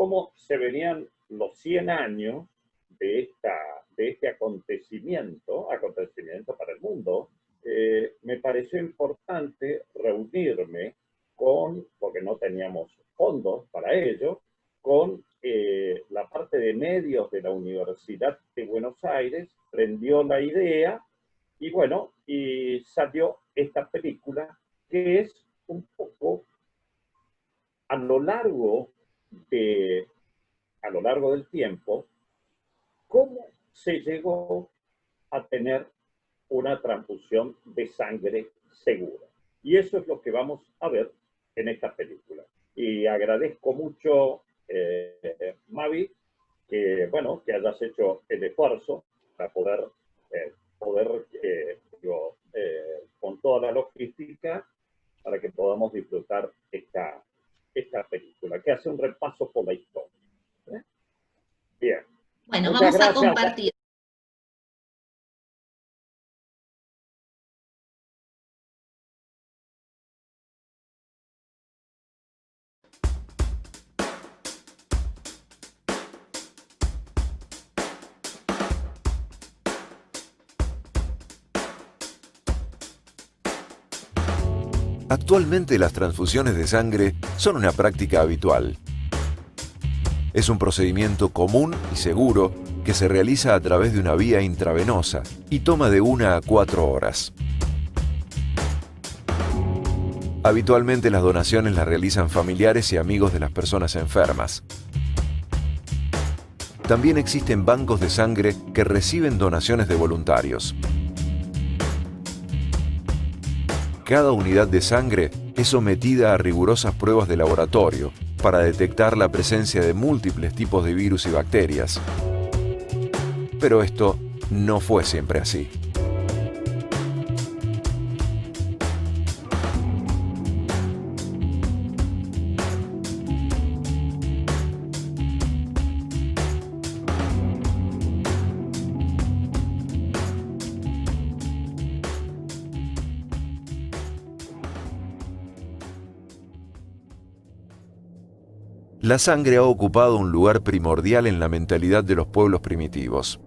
cómo se venían los 100 años de este acontecimiento para el mundo, me pareció importante reunirme porque no teníamos fondos para ello, con la parte de medios de la Universidad de Buenos Aires, prendió la idea y bueno, y salió esta película que es un poco a lo largo del tiempo, cómo se llegó a tener una transfusión de sangre segura. Y eso es lo que vamos a ver en esta película. Y agradezco mucho, Mavi, que hayas hecho el esfuerzo para poder con toda la logística, para que podamos disfrutar esta película, que hace un repaso por la historia. Bien. Bueno, muchas gracias. A compartir. Actualmente las transfusiones de sangre son una práctica habitual. Es un procedimiento común y seguro que se realiza a través de una vía intravenosa y toma de 1 a 4 horas. Habitualmente las donaciones las realizan familiares y amigos de las personas enfermas. También existen bancos de sangre que reciben donaciones de voluntarios. Cada unidad de sangre es sometida a rigurosas pruebas de laboratorio para detectar la presencia de múltiples tipos de virus y bacterias. Pero esto no fue siempre así. La sangre ha ocupado un lugar primordial en la mentalidad de los pueblos primitivos.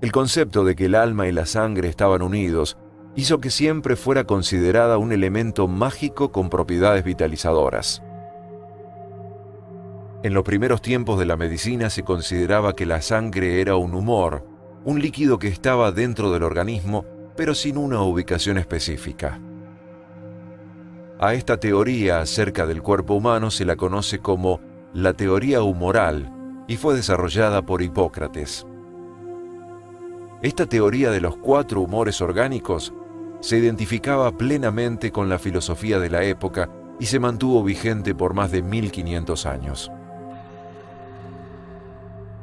El concepto de que el alma y la sangre estaban unidos hizo que siempre fuera considerada un elemento mágico con propiedades vitalizadoras. En los primeros tiempos de la medicina se consideraba que la sangre era un humor, un líquido que estaba dentro del organismo, pero sin una ubicación específica. A esta teoría acerca del cuerpo humano se la conoce como la teoría humoral y fue desarrollada por Hipócrates. Esta teoría de los 4 humores orgánicos se identificaba plenamente con la filosofía de la época y se mantuvo vigente por más de 1500 años.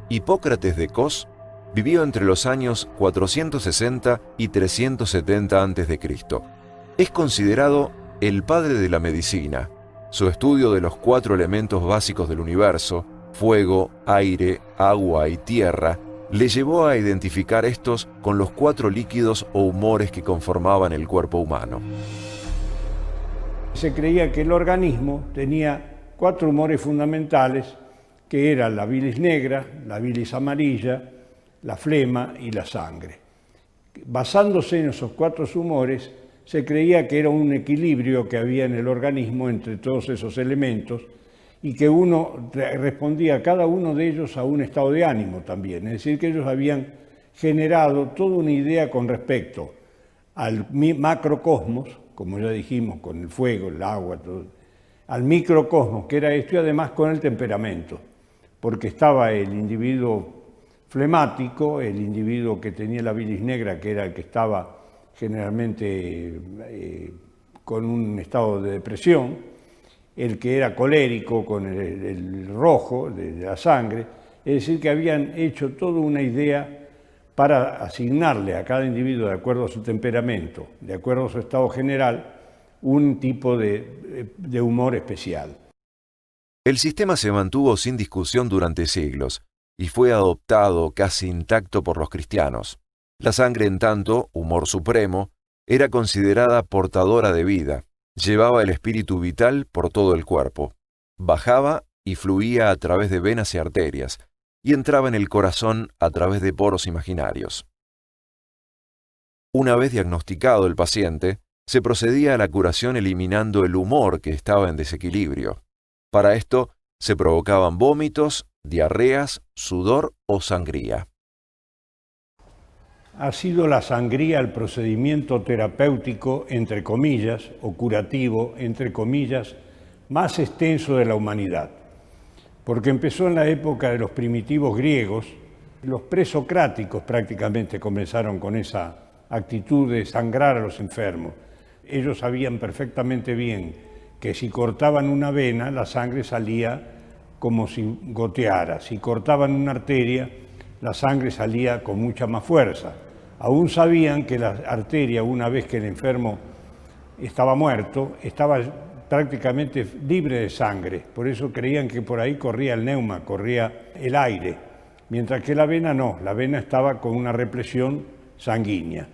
Hipócrates de Cos vivió entre los años 460 y 370 a.C. Es considerado el padre de la medicina. Su estudio de los 4 elementos básicos del universo, fuego, aire, agua y tierra, le llevó a identificar estos con los 4 líquidos o humores que conformaban el cuerpo humano. Se creía que el organismo tenía 4 humores fundamentales, que eran la bilis negra, la bilis amarilla, la flema y la sangre. Basándose en esos 4 humores, se creía que era un equilibrio que había en el organismo entre todos esos elementos y que uno respondía, cada uno de ellos, a un estado de ánimo también. Es decir, que ellos habían generado toda una idea con respecto al macrocosmos, como ya dijimos, con el fuego, el agua, todo, al microcosmos, que era esto, y además con el temperamento, porque estaba el individuo flemático, el individuo que tenía la bilis negra, que era el que estaba generalmente con un estado de depresión, el que era colérico con el rojo de la sangre, es decir, que habían hecho toda una idea para asignarle a cada individuo, de acuerdo a su temperamento, de acuerdo a su estado general, un tipo de humor especial. El sistema se mantuvo sin discusión durante siglos y fue adoptado casi intacto por los cristianos. La sangre, en tanto, humor supremo, era considerada portadora de vida, llevaba el espíritu vital por todo el cuerpo, bajaba y fluía a través de venas y arterias, y entraba en el corazón a través de poros imaginarios. Una vez diagnosticado el paciente, se procedía a la curación eliminando el humor que estaba en desequilibrio. Para esto, se provocaban vómitos, diarreas, sudor o sangría. Ha sido la sangría el procedimiento terapéutico, entre comillas, o curativo, entre comillas, más extenso de la humanidad, porque empezó en la época de los primitivos griegos. Los presocráticos prácticamente comenzaron con esa actitud de sangrar a los enfermos. Ellos sabían perfectamente bien que si cortaban una vena, la sangre salía como si goteara. Si cortaban una arteria, la sangre salía con mucha más fuerza. Aún sabían que la arteria, una vez que el enfermo estaba muerto, estaba prácticamente libre de sangre. Por eso creían que por ahí corría el neuma, corría el aire. Mientras que la vena no, la vena estaba con una represión sanguínea.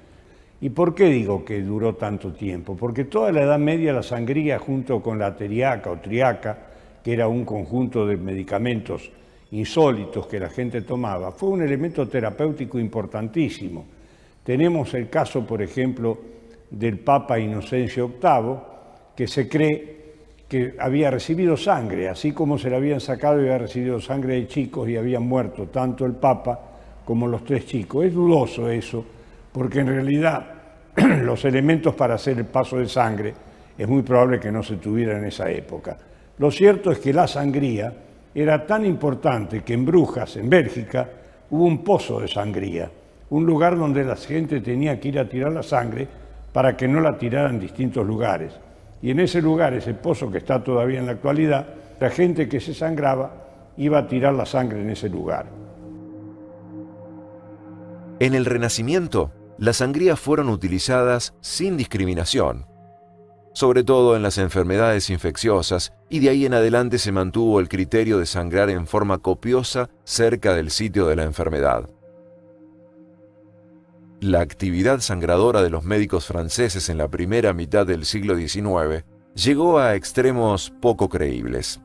¿Y por qué digo que duró tanto tiempo? Porque toda la Edad Media la sangría, junto con la teriaca o triaca, que era un conjunto de medicamentos insólitos que la gente tomaba, fue un elemento terapéutico importantísimo. Tenemos el caso, por ejemplo, del Papa Inocencio VIII, que se cree que había recibido sangre, así como se le habían sacado y había recibido sangre de chicos y habían muerto tanto el Papa como los 3 chicos. Es dudoso eso, porque en realidad los elementos para hacer el paso de sangre es muy probable que no se tuvieran en esa época. Lo cierto es que la sangría era tan importante que en Brujas, en Bélgica, hubo un pozo de sangría, un lugar donde la gente tenía que ir a tirar la sangre para que no la tiraran en distintos lugares. Y en ese lugar, ese pozo que está todavía en la actualidad, la gente que se sangraba iba a tirar la sangre en ese lugar. En el Renacimiento, las sangrías fueron utilizadas sin discriminación, sobre todo en las enfermedades infecciosas, y de ahí en adelante se mantuvo el criterio de sangrar en forma copiosa cerca del sitio de la enfermedad. La actividad sangradora de los médicos franceses en la primera mitad del siglo XIX llegó a extremos poco creíbles.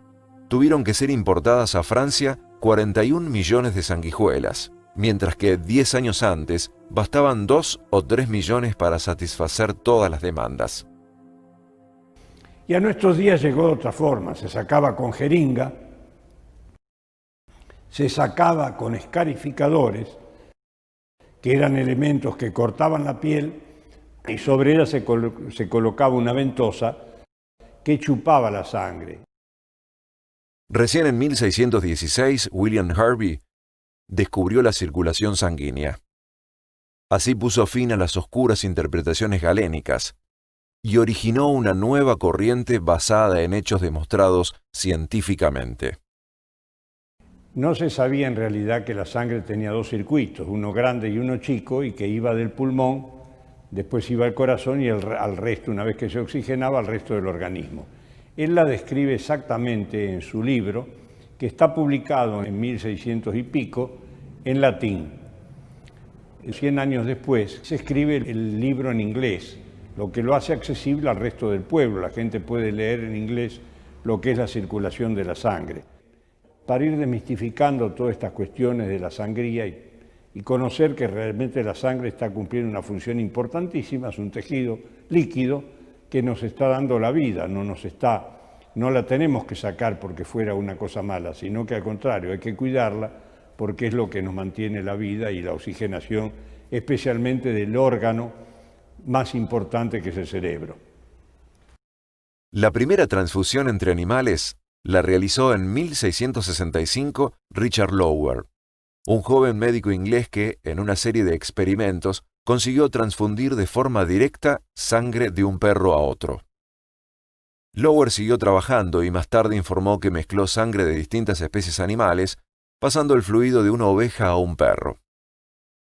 Tuvieron que ser importadas a Francia 41 millones de sanguijuelas, mientras que 10 años antes bastaban 2 o 3 millones para satisfacer todas las demandas. Y a nuestros días llegó de otra forma, se sacaba con jeringa, se sacaba con escarificadores, que eran elementos que cortaban la piel y sobre ella se colocaba una ventosa que chupaba la sangre. Recién en 1616, William Harvey descubrió la circulación sanguínea. Así puso fin a las oscuras interpretaciones galénicas y originó una nueva corriente basada en hechos demostrados científicamente. No se sabía en realidad que la sangre tenía 2 circuitos, uno grande y uno chico, y que iba del pulmón, después iba al corazón y al resto, una vez que se oxigenaba, al resto del organismo. Él la describe exactamente en su libro, que está publicado en 1600 y pico, en latín. 100 años después se escribe el libro en inglés, lo que lo hace accesible al resto del pueblo. La gente puede leer en inglés lo que es la circulación de la sangre. Para ir desmistificando todas estas cuestiones de la sangría y conocer que realmente la sangre está cumpliendo una función importantísima, es un tejido líquido que nos está dando la vida, no la tenemos que sacar porque fuera una cosa mala, sino que al contrario, hay que cuidarla porque es lo que nos mantiene la vida y la oxigenación, especialmente del órgano más importante que es el cerebro. La primera transfusión entre animales la realizó en 1665 Richard Lower, un joven médico inglés que, en una serie de experimentos, consiguió transfundir de forma directa sangre de un perro a otro. Lower siguió trabajando y más tarde informó que mezcló sangre de distintas especies animales, pasando el fluido de una oveja a un perro.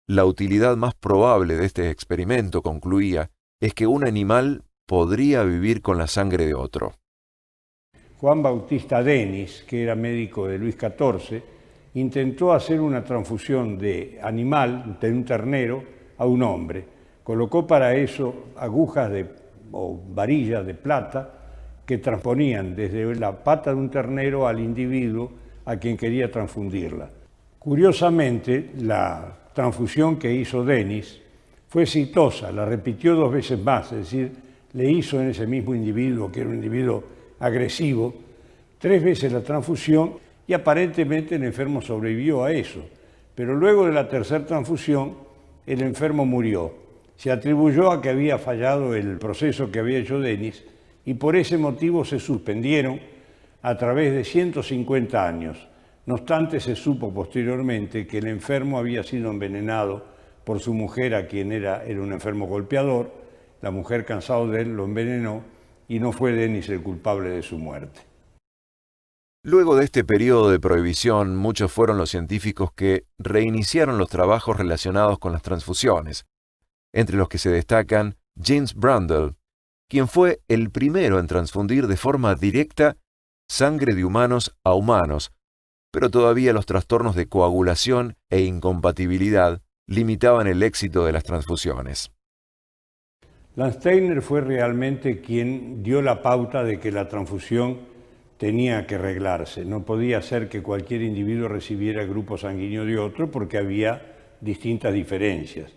La utilidad más probable de este experimento, concluía, es que un animal podría vivir con la sangre de otro. Juan Bautista Denis, que era médico de Luis XIV, intentó hacer una transfusión de animal, de un ternero, a un hombre. Colocó para eso agujas o varillas de plata que transponían desde la pata de un ternero al individuo a quien quería transfundirla. Curiosamente, la transfusión que hizo Denis fue exitosa, la repitió 2 veces más, es decir, le hizo en ese mismo individuo, que era un individuo agresivo, 3 veces la transfusión y aparentemente el enfermo sobrevivió a eso. Pero luego de la tercera transfusión, el enfermo murió. Se atribuyó a que había fallado el proceso que había hecho Denis y por ese motivo se suspendieron a través de 150 años. No obstante, se supo posteriormente que el enfermo había sido envenenado por su mujer, a quien era un enfermo golpeador. La mujer, cansado de él, lo envenenó y no fue Denis el culpable de su muerte. Luego de este periodo de prohibición, muchos fueron los científicos que reiniciaron los trabajos relacionados con las transfusiones, entre los que se destacan James Brundle, quien fue el primero en transfundir de forma directa sangre de humanos a humanos, pero todavía los trastornos de coagulación e incompatibilidad limitaban el éxito de las transfusiones. Landsteiner fue realmente quien dio la pauta de que la transfusión tenía que reglarse. No podía ser que cualquier individuo recibiera el grupo sanguíneo de otro porque había distintas diferencias.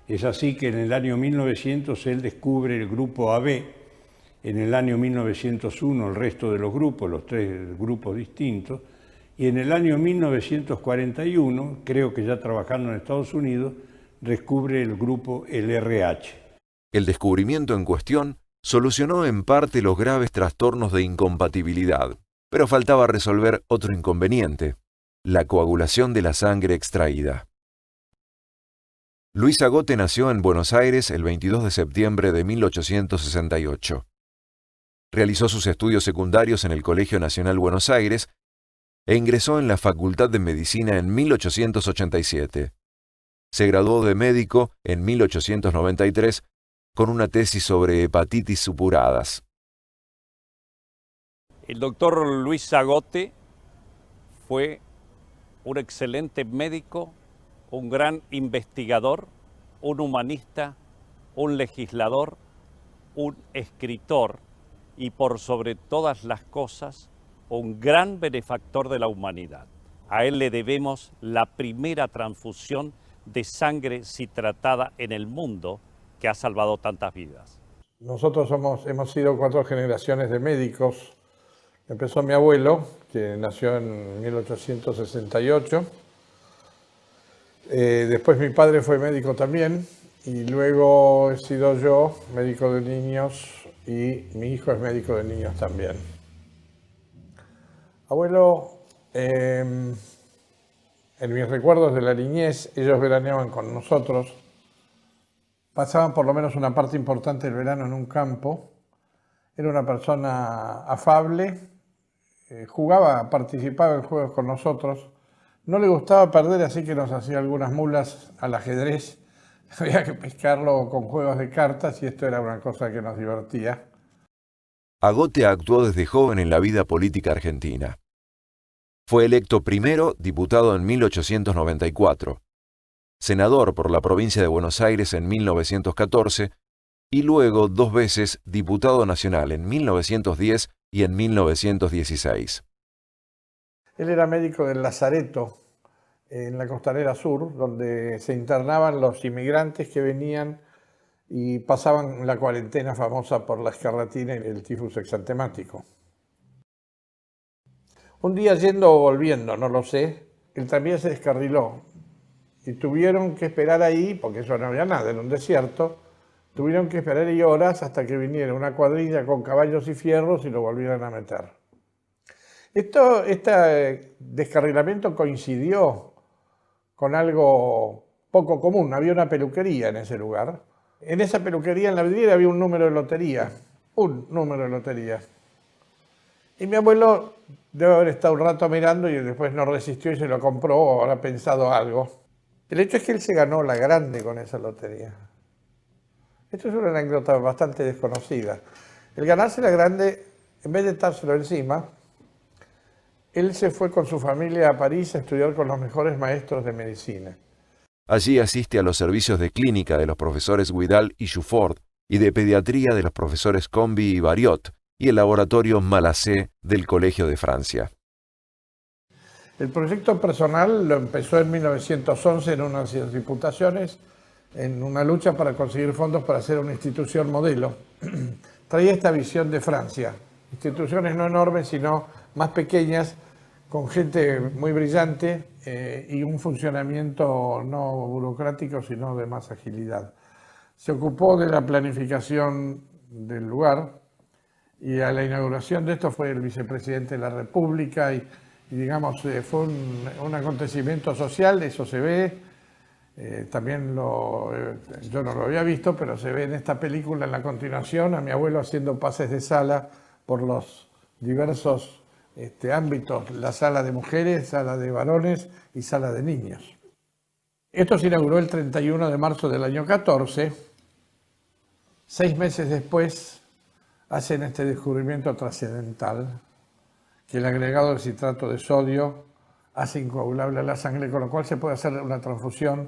Es así que en el año 1900 él descubre el grupo AB, en el año 1901 el resto de los grupos, los 3 grupos distintos, y en el año 1941, creo que ya trabajando en Estados Unidos, descubre el grupo, el RH. El descubrimiento en cuestión solucionó en parte los graves trastornos de incompatibilidad, pero faltaba resolver otro inconveniente: la coagulación de la sangre extraída. Luis Agote nació en Buenos Aires el 22 de septiembre de 1868. Realizó sus estudios secundarios en el Colegio Nacional Buenos Aires e ingresó en la Facultad de Medicina en 1887. Se graduó de médico en 1893 con una tesis sobre hepatitis supuradas. El doctor Luis Agote fue un excelente médico, un gran investigador, un humanista, un legislador, un escritor y por sobre todas las cosas, un gran benefactor de la humanidad. A él le debemos la primera transfusión de sangre citratada en el mundo que ha salvado tantas vidas. Nosotros hemos sido 4 generaciones de médicos. Empezó mi abuelo, que nació en 1868. Después mi padre fue médico también. Y luego he sido yo médico de niños y mi hijo es médico de niños también. Abuelo, en mis recuerdos de la niñez, ellos veraneaban con nosotros. Pasaban por lo menos una parte importante del verano en un campo. Era una persona afable, participaba en juegos con nosotros. No le gustaba perder, así que nos hacía algunas mulas al ajedrez. Había que pescarlo con juegos de cartas y esto era una cosa que nos divertía. Agote actuó desde joven en la vida política argentina. Fue electo primero diputado en 1894, senador por la provincia de Buenos Aires en 1914 y luego 2 veces diputado nacional en 1910 y en 1916. Él era médico del Lazareto, en la Costanera Sur, donde se internaban los inmigrantes que venían y pasaban la cuarentena famosa por la escarlatina y el tifus exantemático. Un día yendo o volviendo, no lo sé, el tranvía se descarriló y tuvieron que esperar ahí, porque eso no había nada, era un desierto, tuvieron que esperar ahí horas hasta que viniera una cuadrilla con caballos y fierros y lo volvieran a meter. Este descarrilamiento coincidió con algo poco común. Había una peluquería en ese lugar. En esa peluquería, en la vidriera, había un número de lotería. Y mi abuelo debe haber estado un rato mirando y después no resistió y se lo compró o habrá pensado algo. El hecho es que él se ganó la grande con esa lotería. Esto es una anécdota bastante desconocida. El ganarse la grande, en vez de estárselo encima, él se fue con su familia a París a estudiar con los mejores maestros de medicina. Allí asiste a los servicios de clínica de los profesores Guidal y Jufort y de pediatría de los profesores Combi y Bariot, y el laboratorio Malassé del Colegio de Francia. El proyecto personal lo empezó en 1911 en unas diputaciones, en una lucha para conseguir fondos para hacer una institución modelo. Traía esta visión de Francia, instituciones no enormes, sino más pequeñas, con gente muy brillante y un funcionamiento no burocrático, sino de más agilidad. Se ocupó de la planificación del lugar y a la inauguración de esto fue el vicepresidente de la República y digamos, fue un acontecimiento social, eso se ve. También yo no lo había visto, pero se ve en esta película en la continuación a mi abuelo haciendo pases de sala por los diversos ámbitos, la sala de mujeres, sala de varones y sala de niños. Esto se inauguró el 31 de marzo del año 14. 6 meses después hacen este descubrimiento trascendental, que el agregado de citrato de sodio hace incoagulable a la sangre, con lo cual se puede hacer una transfusión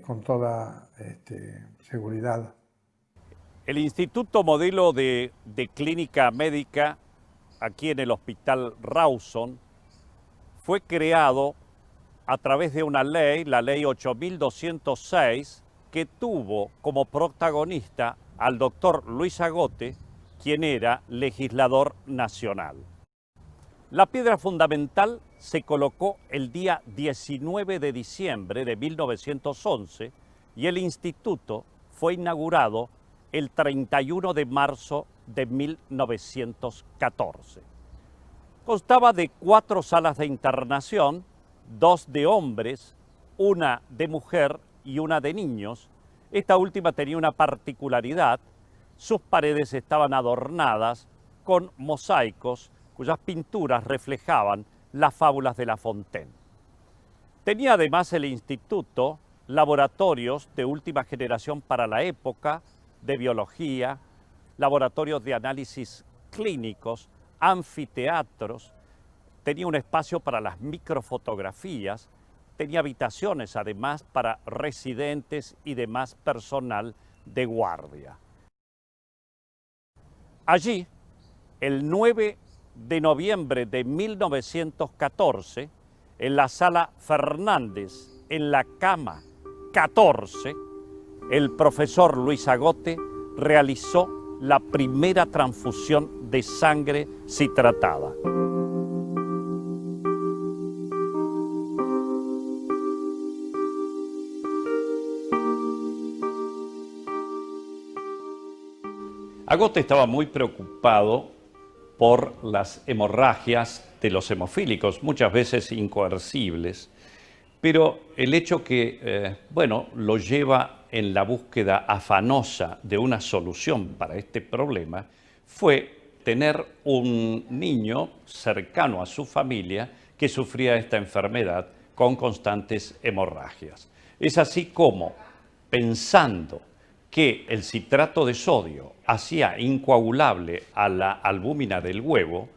con toda seguridad. El Instituto Modelo de Clínica Médica, aquí en el Hospital Rawson, fue creado a través de una ley, la Ley 8206, que tuvo como protagonista al doctor Luis Agote, quien era legislador nacional. La piedra fundamental se colocó el día 19 de diciembre de 1911 y el instituto fue inaugurado el 31 de marzo de 1914. Constaba de 4 salas de internación, 2 de hombres, 1 de mujer y 1 de niños. Esta última tenía una particularidad: sus paredes estaban adornadas con mosaicos cuyas pinturas reflejaban las fábulas de La Fontaine. Tenía además el instituto laboratorios de última generación para la época, de biología, laboratorios de análisis clínicos, anfiteatros, tenía un espacio para las microfotografías, tenía habitaciones además para residentes y demás personal de guardia. Allí, el 9 de noviembre de 1914, en la sala Fernández, en la cama 14, el profesor Luis Agote realizó la primera transfusión de sangre citratada. Agote estaba muy preocupado por las hemorragias de los hemofílicos, muchas veces incoercibles, pero el hecho que, lo lleva en la búsqueda afanosa de una solución para este problema fue tener un niño cercano a su familia que sufría esta enfermedad con constantes hemorragias. Es así como, pensando que el citrato de sodio hacía incoagulable a la albúmina del huevo,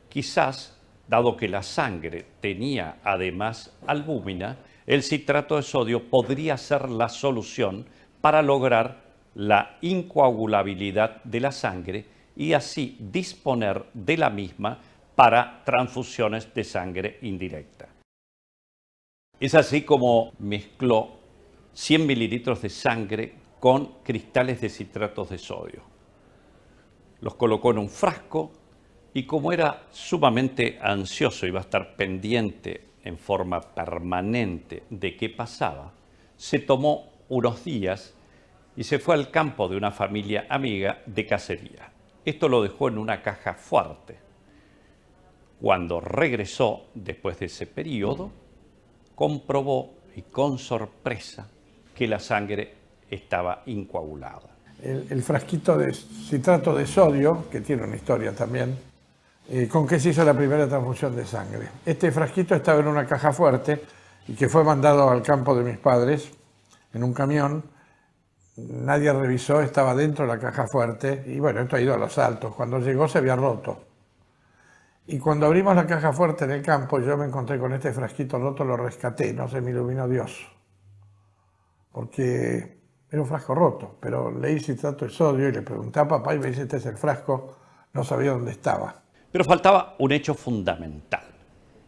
quizás, dado que la sangre tenía además albúmina, el citrato de sodio podría ser la solución para lograr la incoagulabilidad de la sangre y así disponer de la misma para transfusiones de sangre indirecta. Es así como mezcló 100 mililitros de sangre con cristales de citratos de sodio. Los colocó en un frasco y, como era sumamente ansioso y iba a estar pendiente en forma permanente de qué pasaba, se tomó unos días y se fue al campo de una familia amiga de cacería. Esto lo dejó en una caja fuerte. Cuando regresó después de ese periodo, comprobó y con sorpresa que la sangre estaba incoagulada. El frasquito de citrato de sodio, que tiene una historia también, con que se hizo la primera transfusión de sangre. Este frasquito estaba en una caja fuerte y que fue mandado al campo de mis padres en un camión. Nadie revisó, estaba dentro de la caja fuerte y bueno, esto ha ido a los saltos. Cuando llegó se había roto. Y cuando abrimos la caja fuerte en el campo, yo me encontré con este frasquito roto, lo rescaté, no se me iluminó Dios. Porque Era un frasco roto, pero leí citrato de sodio y le pregunté a papá y me dice, este es el frasco, no sabía dónde estaba. Pero faltaba un hecho fundamental,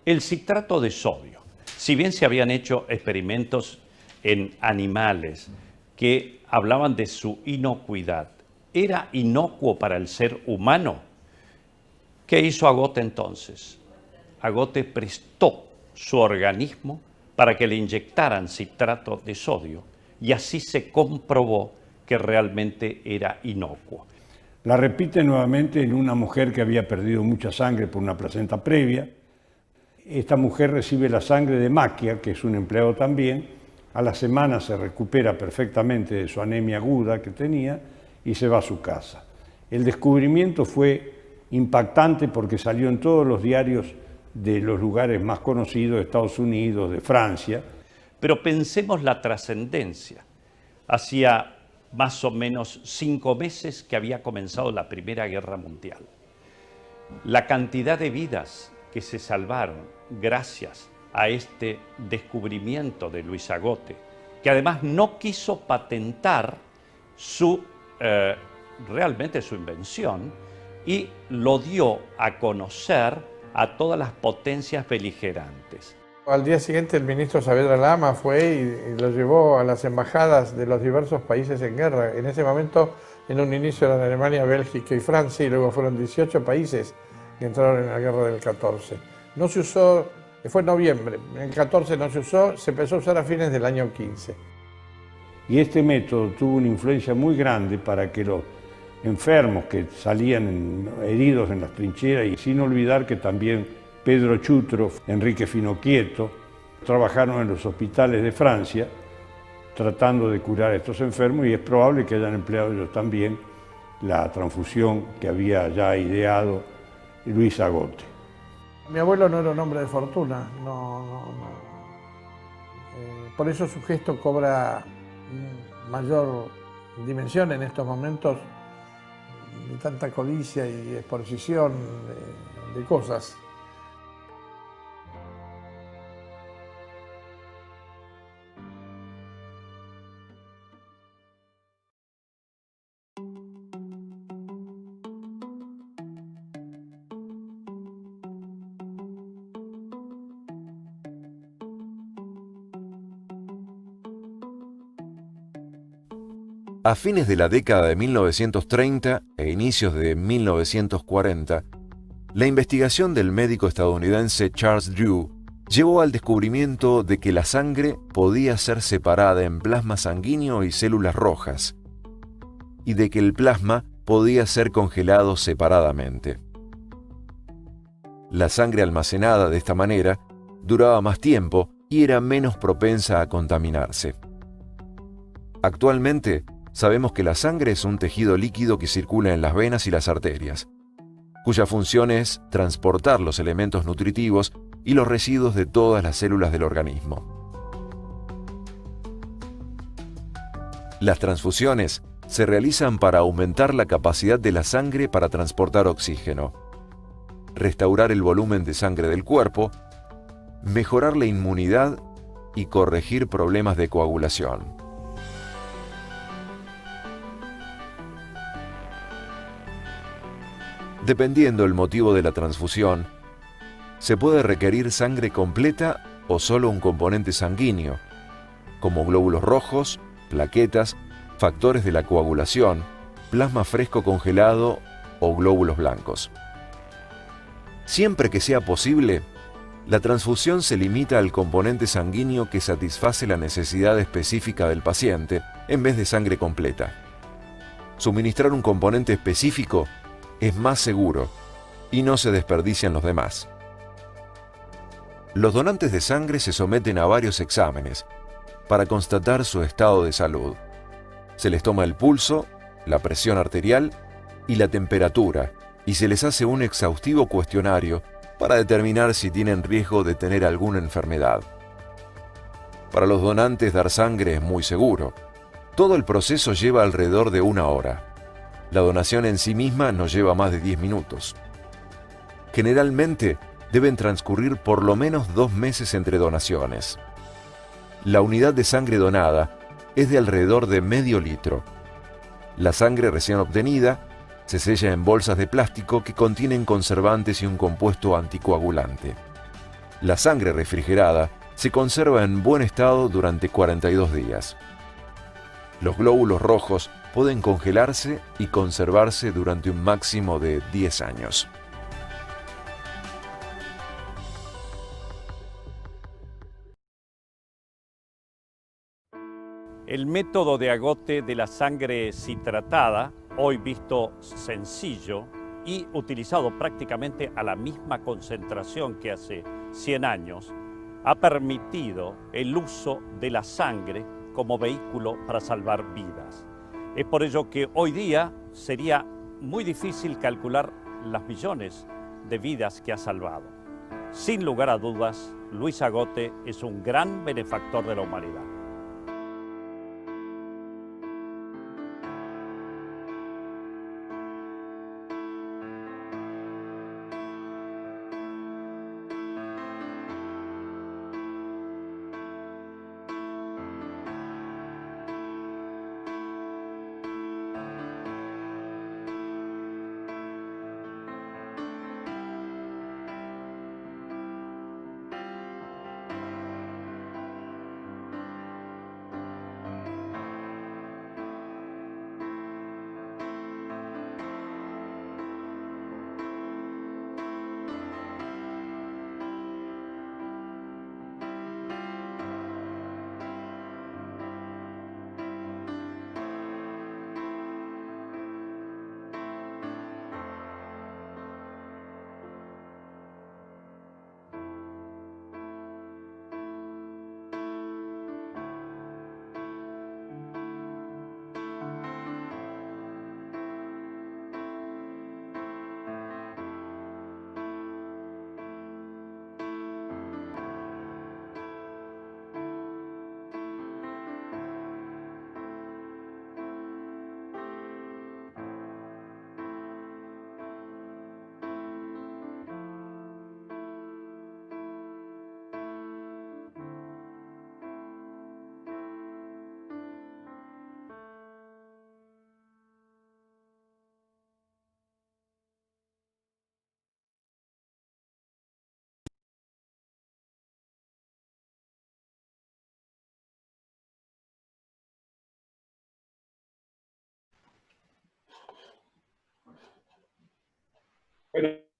el citrato de sodio. Si bien se habían hecho experimentos en animales que hablaban de su inocuidad, ¿era inocuo para el ser humano? ¿Qué hizo Agote entonces? Agote prestó su organismo para que le inyectaran citrato de sodio y así se comprobó que realmente era inocuo. La repite nuevamente en una mujer que había perdido mucha sangre por una placenta previa. Esta mujer recibe la sangre de Maquia, que es un empleado también. A la semana se recupera perfectamente de su anemia aguda que tenía y se va a su casa. El descubrimiento fue impactante porque salió en todos los diarios de los lugares más conocidos, de Estados Unidos, de Francia. Pero pensemos la trascendencia. Hacía más o menos 5 meses que había comenzado la Primera Guerra Mundial. La cantidad de vidas que se salvaron gracias a este descubrimiento de Luis Agote, que además no quiso patentar realmente su invención y lo dio a conocer a todas las potencias beligerantes. Al día siguiente el ministro Saavedra Lama fue y lo llevó a las embajadas de los diversos países en guerra. En ese momento, en un inicio eran Alemania, Bélgica y Francia, y luego fueron 18 países que entraron en la guerra del 14. No se usó, fue en noviembre, en el 14 no se usó, se empezó a usar a fines del año 15. Y este método tuvo una influencia muy grande para que los enfermos que salían heridos en las trincheras, y sin olvidar que también Pedro Chutro, Enrique Finoquieto, trabajaron en los hospitales de Francia tratando de curar a estos enfermos, y es probable que hayan empleado ellos también la transfusión que había ya ideado Luis Agote. Mi abuelo no era un hombre de fortuna, por eso su gesto cobra mayor dimensión en estos momentos de tanta codicia y exposición de cosas. A fines de la década de 1930 e inicios de 1940, la investigación del médico estadounidense Charles Drew llevó al descubrimiento de que la sangre podía ser separada en plasma sanguíneo y células rojas, y de que el plasma podía ser congelado separadamente. La sangre almacenada de esta manera duraba más tiempo y era menos propensa a contaminarse. Actualmente, sabemos que la sangre es un tejido líquido que circula en las venas y las arterias, cuya función es transportar los elementos nutritivos y los residuos de todas las células del organismo. Las transfusiones se realizan para aumentar la capacidad de la sangre para transportar oxígeno, restaurar el volumen de sangre del cuerpo, mejorar la inmunidad y corregir problemas de coagulación. Dependiendo del motivo de la transfusión, se puede requerir sangre completa o solo un componente sanguíneo, como glóbulos rojos, plaquetas, factores de la coagulación, plasma fresco congelado o glóbulos blancos. Siempre que sea posible, la transfusión se limita al componente sanguíneo que satisface la necesidad específica del paciente en vez de sangre completa. Suministrar un componente específico es más seguro y no se desperdician los demás. Los donantes de sangre se someten a varios exámenes para constatar su estado de salud. Se les toma el pulso, la presión arterial y la temperatura, y se les hace un exhaustivo cuestionario para determinar si tienen riesgo de tener alguna enfermedad. Para los donantes dar sangre es muy seguro. Todo el proceso lleva alrededor de 1 hora. La donación en sí misma no lleva más de 10 minutos. Generalmente deben transcurrir por lo menos 2 meses entre donaciones. La unidad de sangre donada es de alrededor de medio litro. La sangre recién obtenida se sella en bolsas de plástico que contienen conservantes y un compuesto anticoagulante. La sangre refrigerada se conserva en buen estado durante 42 días. Los glóbulos rojos pueden congelarse y conservarse durante un máximo de 10 años. El método de agote de la sangre citratada, hoy visto sencillo y utilizado prácticamente a la misma concentración que hace 100 años, ha permitido el uso de la sangre como vehículo para salvar vidas. Es por ello que hoy día sería muy difícil calcular las millones de vidas que ha salvado. Sin lugar a dudas, Luis Agote es un gran benefactor de la humanidad.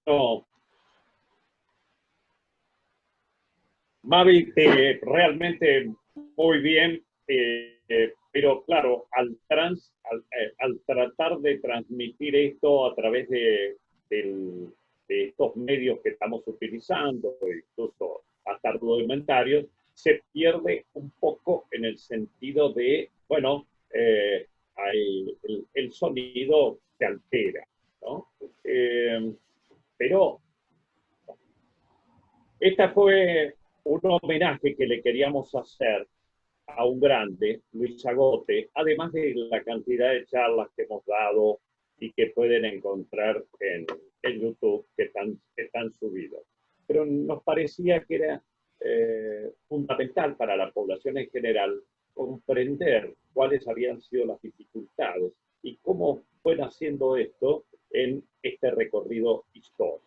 Bueno, Mavi, realmente muy bien, pero claro, al tratar de transmitir esto a través de estos medios que estamos utilizando, incluso hasta rudimentarios, se pierde un poco en el sentido de, bueno, el sonido se altera, ¿no? Pero esta fue un homenaje que le queríamos hacer a un grande, Luis Agote, además de la cantidad de charlas que hemos dado y que pueden encontrar en YouTube que están subidos. Pero nos parecía que era fundamental para la población en general comprender cuáles habían sido las dificultades y cómo fue haciendo esto en este recorrido histórico.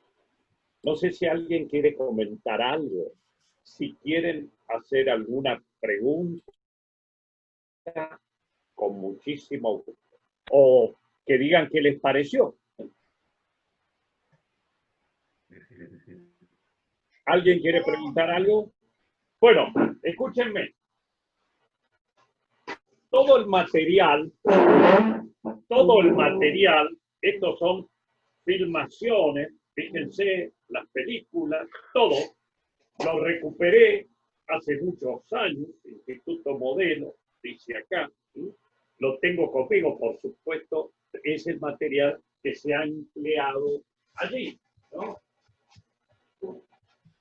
No sé si alguien quiere comentar algo, si quieren hacer alguna pregunta, con muchísimo gusto, o que digan qué les pareció. ¿Alguien quiere preguntar algo? Bueno, escúchenme. Todo el material, estos son filmaciones, fíjense, las películas, todo, lo recuperé hace muchos años, Instituto Modelo, dice acá, ¿sí? Lo tengo conmigo, por supuesto, es el material que se ha empleado allí, ¿no?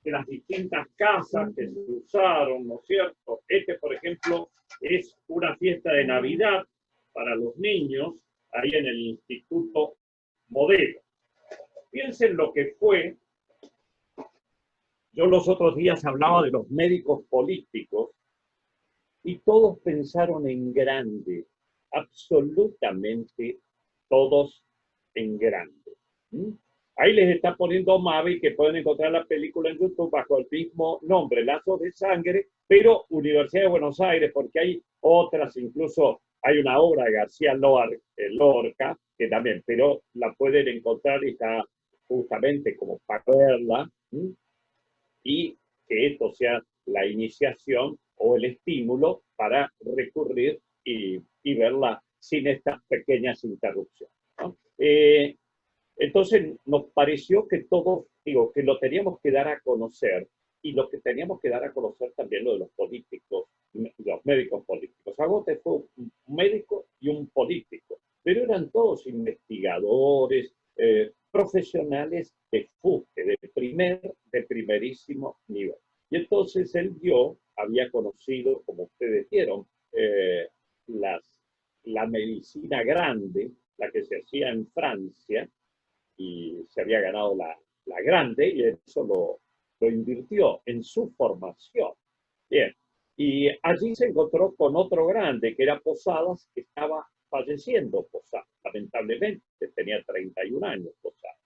De las distintas casas que se usaron, ¿no es cierto? Este, por ejemplo, es una fiesta de Navidad para los niños, ahí en el Instituto Modelo. Piensen lo que fue. Yo los otros días hablaba de los médicos políticos y todos pensaron en grande, absolutamente todos en grande. ¿Mm? Ahí les está poniendo Mavi, que pueden encontrar la película en YouTube bajo el mismo nombre, Lazos de Sangre, pero Universidad de Buenos Aires, porque hay otras, incluso hay una obra de García Lorca, que también, pero la pueden encontrar y está justamente como para verla, y que esto sea la iniciación o el estímulo para recurrir y verla sin estas pequeñas interrupciones, ¿no? Entonces nos pareció que todos, digo, que lo teníamos que dar a conocer, y lo que teníamos que dar a conocer también lo de los políticos, los médicos políticos. Agote fue un médico y un político, pero eran todos investigadores, profesionales de fuste, de primerísimo nivel. Y entonces él había conocido, como ustedes vieron, la medicina grande, la que se hacía en Francia, y se había ganado la grande, y eso lo invirtió en su formación. Bien, y allí se encontró con otro grande, que era Posadas, que estaba falleciendo Posadas, lamentablemente, tenía 31 años Posadas.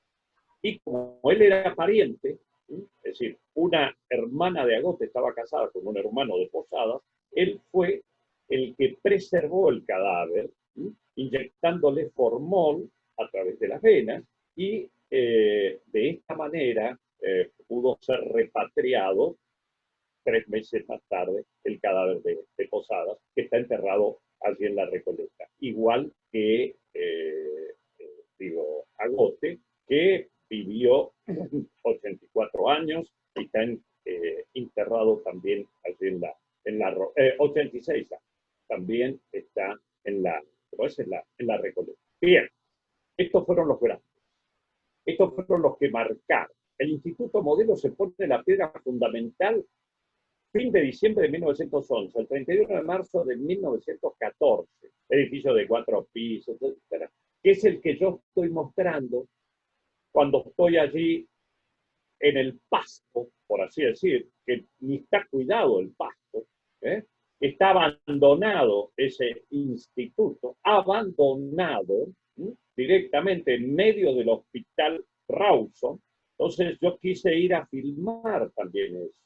Y como él era pariente, es decir, una hermana de Agote estaba casada con un hermano de Posadas, él fue el que preservó el cadáver, inyectándole formol a través de las venas, y de esta manera pudo ser repatriado 3 meses más tarde el cadáver de Posadas, que está enterrado allí en la Recoleta. Igual que, Agote, que vivió 84 años y está enterrado también allí en la 86 años. También está en la Recoleta. Bien, estos fueron los grandes. Estos fueron los que marcaron. El Instituto Modelo se pone la piedra fundamental fin de diciembre de 1911, el 31 de marzo de 1914, edificio de 4 pisos, etc., que es el que yo estoy mostrando cuando estoy allí en el pasto, por así decir, que ni está cuidado el pasto, está abandonado ese instituto, abandonado directamente en medio del hospital Rawson. Entonces yo quise ir a filmar también eso,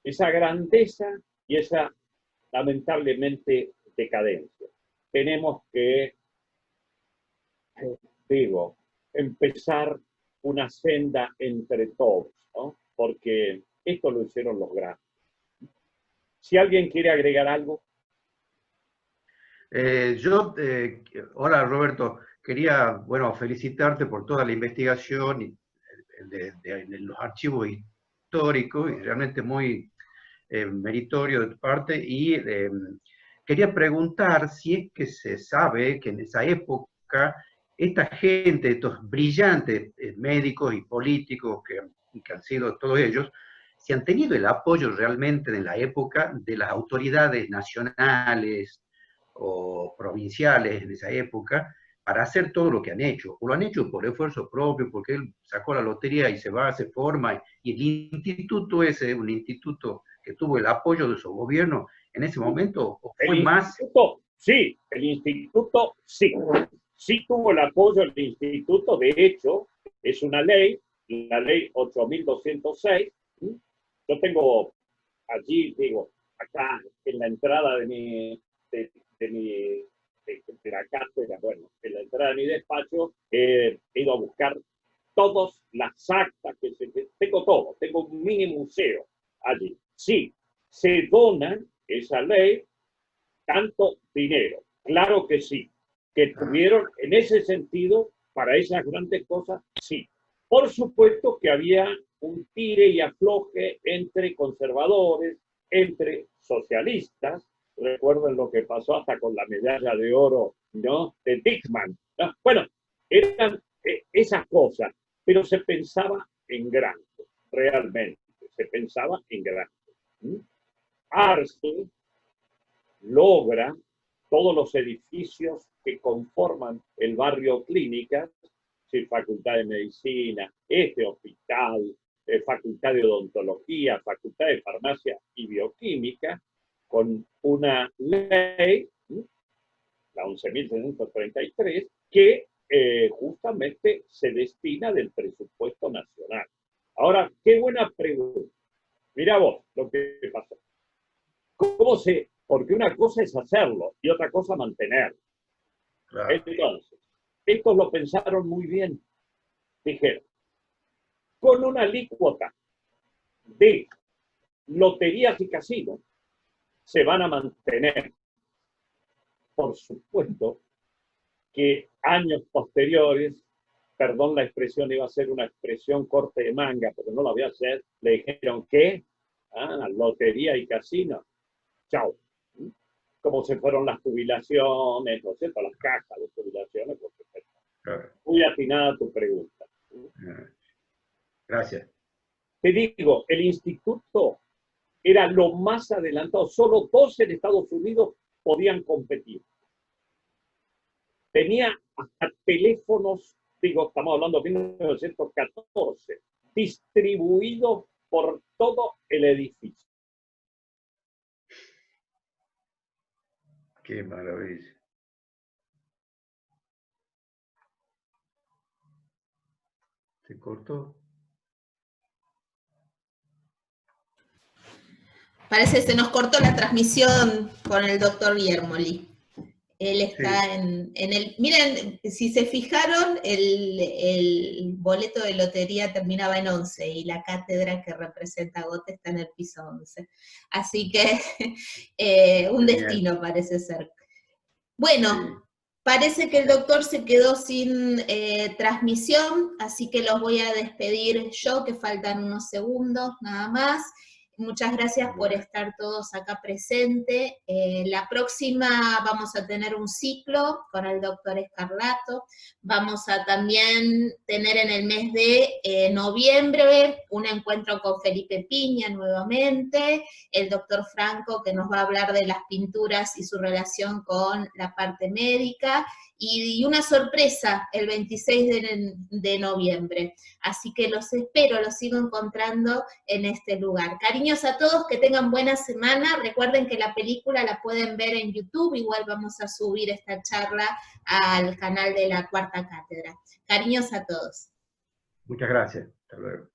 esa grandeza y esa lamentablemente decadencia. Tenemos que, empezar una senda entre todos, ¿no? Porque esto lo hicieron los grandes. Si alguien quiere agregar algo. Hola Roberto, quería, bueno, felicitarte por toda la investigación de los archivos históricos, y realmente muy meritorio de tu parte, y quería preguntar si es que se sabe que en esa época esta gente, estos brillantes médicos y políticos que han sido todos ellos, si han tenido el apoyo realmente en la época de las autoridades nacionales o provinciales en esa época para hacer todo lo que han hecho, o lo han hecho por esfuerzo propio, porque él sacó la lotería y se va, se forma, y el instituto ese, un instituto que tuvo el apoyo de su gobierno en ese momento, ¿o fue más? Sí, el instituto sí. Sí tuvo el apoyo del instituto, de hecho, es una ley, la ley 8206. Yo tengo allí, acá en la entrada de la cátedra, bueno, en la entrada de mi despacho, he ido a buscar todas las actas, tengo todo, tengo un mini museo allí. Sí, se dona esa ley tanto dinero, claro que sí, que tuvieron en ese sentido para esas grandes cosas, sí. Por supuesto que había un tire y afloje entre conservadores, entre socialistas. Recuerden lo que pasó hasta con la medalla de oro, ¿no?, de Dickmann, ¿no? Bueno, eran esas cosas, pero se pensaba en grande, realmente, se pensaba en grande. Arce logra todos los edificios que conforman el barrio Clínicas, Facultad de Medicina, este hospital, Facultad de Odontología, Facultad de Farmacia y Bioquímica, con una ley, la 11.633, que justamente se destina del presupuesto nacional. Ahora, qué buena pregunta. Mira vos lo que pasó. ¿Cómo se? Porque una cosa es hacerlo y otra cosa mantenerlo. Claro. Entonces, estos lo pensaron muy bien. Dijeron, con una alícuota de loterías y casinos se van a mantener. Por supuesto que años posteriores, perdón la expresión, iba a ser una expresión corte de manga, pero no la voy a hacer, le dijeron, ¿qué? Lotería y casino. Chao. Como se fueron las jubilaciones, ¿no es cierto? Las cajas de jubilaciones, por supuesto. Claro. Muy atinada tu pregunta. Gracias. Te digo, el instituto era lo más adelantado. Solo 2 en Estados Unidos podían competir. Tenía hasta teléfonos, digo, estamos hablando de 1914, distribuidos por todo el edificio. Qué maravilla. ¿Se cortó? Parece que se nos cortó la transmisión con el doctor Guillermoli. Él está sí. en el... Miren, si se fijaron, el boleto de lotería terminaba en 11 y la cátedra que representa a Goethe está en el piso 11. Así que un destino parece ser. Bueno, sí. Parece que el doctor se quedó sin transmisión, así que los voy a despedir yo, que faltan unos segundos nada más. Muchas gracias por estar todos acá presentes. La próxima vamos a tener un ciclo con el doctor Escarlato. Vamos a también tener en el mes de noviembre un encuentro con Felipe Piña nuevamente, el doctor Franco que nos va a hablar de las pinturas y su relación con la parte médica, y una sorpresa el 26 de noviembre. Así que los espero, los sigo encontrando en este lugar. Cariños a todos, que tengan buena semana. Recuerden que la película la pueden ver en YouTube, igual vamos a subir esta charla al canal de la Cuarta Cátedra. Cariños a todos. Muchas gracias. Hasta luego.